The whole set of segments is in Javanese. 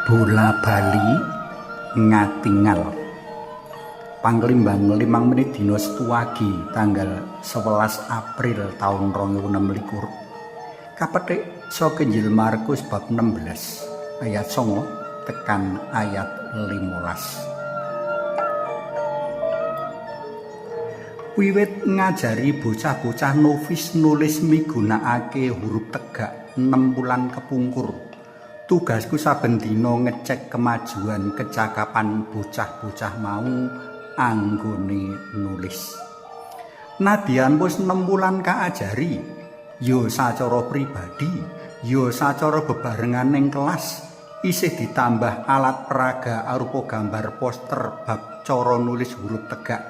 Bola Bali Ngatingal. Panglimbang 5 menit dina Setuwagi tanggal 11 April tahun 2026. Kapethik saka Injil Markus bab 16 ayat 9 tekan ayat 15. Wiwit ngajari bocah-bocah novis nulis migunakake huruf tegak 6 wulan kepungkur. Tugasku saben dina ngecek kemajuan kecakapan bocah-bocah mau anggone nulis. Nadyan wis 6 wulan kaajari, ya sacara pribadi, ya sacara bebarengan ning kelas, isih ditambah alat peraga arupa gambar poster bab cara nulis huruf tegak.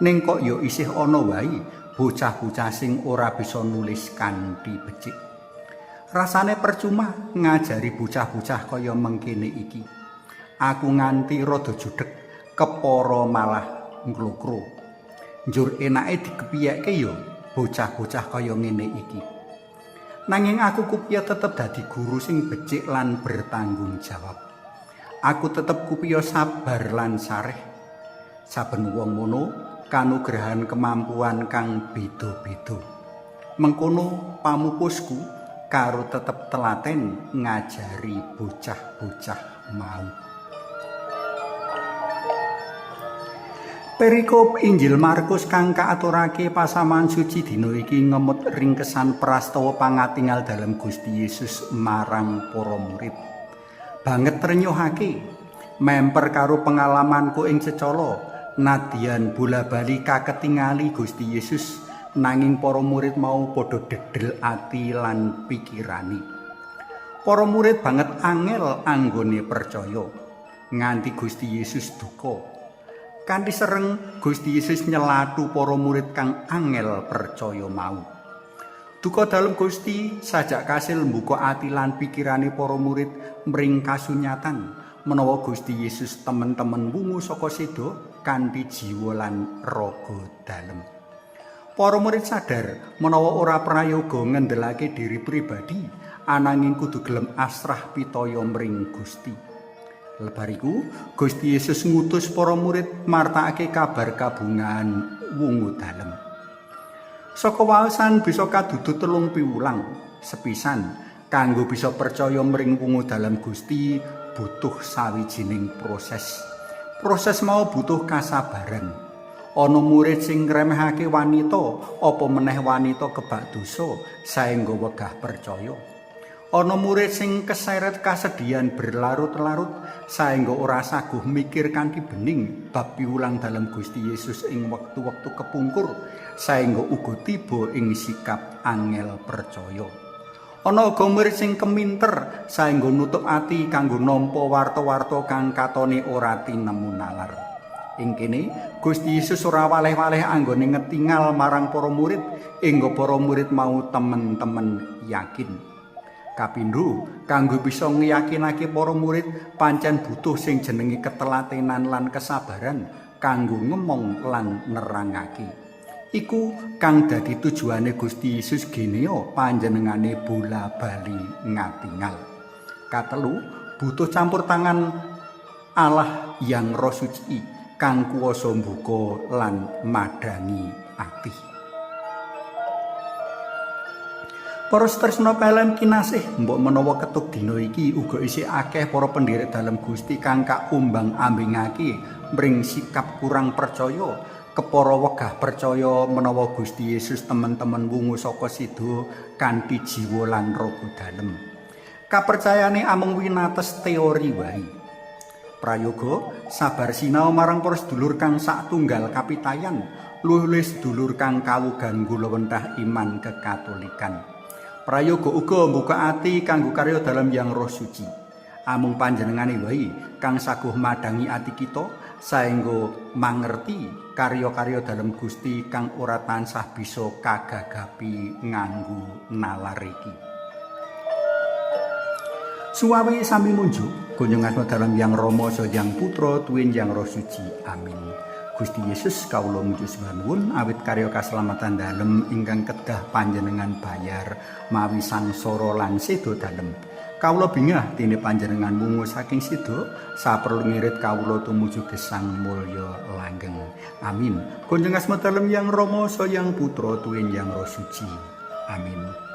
Ning kok ya isih ana wae bocah-bocah sing ora bisa nulis kanthi becik. Rasane percuma ngajari bocah-bocah kaya mengkene iki. Aku nganti rada judheg, kepara malah nglokro. Njur enake dikepiyekke ya bocah-bocah kaya ngene iki. Nanging aku kupiye tetep dadi guru sing becik lan bertanggung jawab. Aku tetep kupiye sabar lan sareh. Saben wong mono kanugrahan kemampuan kang beda-beda. Mengkono pamupusku karo tetep telaten ngajari bocah-bocah mau. Perikop Injil Markus kang kaaturake pasaman suci dina iki ngemut ringkesan prastawa pangatingal dalam Gusti Yesus marang para murid. Banget renyuhake memper karo pengalamanku ing Secala, nadyan bola bali kaketingali Gusti Yesus. Nanging para murid mau padha dedel ati lan pikirane. Para murid banget angel anggone percaya nganti Gusti Yesus duka. Kanthi sereng Gusti Yesus nyelathu para murid kang angel percaya mau. Duka dalem Gusti sajak kasil mbuka ati lan pikirane para murid mring kasunyatan menawa Gusti Yesus temen-temen wungu saka seda kanthi jiwa lan raga dalem. Para murid sadar menawa ora prayoga ngendelake diri pribadi, ananging kudu gelem asrah pitaya mring Gusti. Lebariku, Gusti Yesus ngutus para murid martakake kabar kabungahan wungu dalem. Saka waosan bisa kadudut 3 piwulang. Sepisan, kanggo bisa percaya mring wungu dalem Gusti butuh sawijining proses. Proses mau butuh kasabaran. Ana murid sing ngremehake wanita apa meneh wanita kebak dosa saengga wegah percaya. Ana murid sing keseret kasedihan berlarut-larut saengga ora saguh mikir kanthi bening bab piwulang dalam Gusti Yesus ing wektu-wektu kepungkur saengga uga tiba ing sikap angel percaya. Ana uga murid sing keminter saengga nutup ati kanggo nampa warta-warta kang katone ora tinemu nalar. Ing kene Gusti Yesus ora waleh-waleh anggone ngetingal marang para murid, engga para murid mau temen-temen yakin. Kapindho, kanggo bisa ngeyakinake para murid pancen butuh sing jenenge ketelatenan lan kesabaran kanggo ngemong lan nerangake. Iku kang dadi tujuane Gusti Yesus geneo panjenengane bola bali ngatingal. Katelu, butuh campur tangan Allah yang Roh Suci kang kuwasa mbuka lan madangi ati. Para tresna pelem kinasih, mbok menawa ketuk dina iki uga isih akeh para pendherek dalem Gusti kang kaumbang-ambingake mring sikap kurang percaya, kepara wegah percaya menawa Gusti Yesus temen-temen wungu saka sida kanthi jiwa lan raga dalem. Kapercayane amung winates teori wae. Prayoga sabar sinau marang para sedulur kang satunggal kapitayan, luwih sedulur kang kawugan gulawentah iman kekatolikan. Prayoga uga mbuka ati kanggo karya dalam Yang Roh Suci. Amung panjenengane wae kang saguh madangi ati kita saengga mangerti karya-karya dalam Gusti kang ora tansah bisa kagagapi nganggo nalar iki. Suwawe sami munjuk kunjungan dalam Yang Rama saha Yang Putra tuwin Yang Roh Suci. Amin. Gusti Yesus kawula muju nuwun awit karya kaselamatan dalem ingkang kedah panjenengan bayar mawi sangsara lan seda dalem. Kawula bingah dene panjenengan wungu saking sida saperlu ngirit kawula tumuju gesang mulya langgeng. Amin. Kunjeng asma dalem yang Rama sayang Putra tuwin yang Roh Suci. Amin.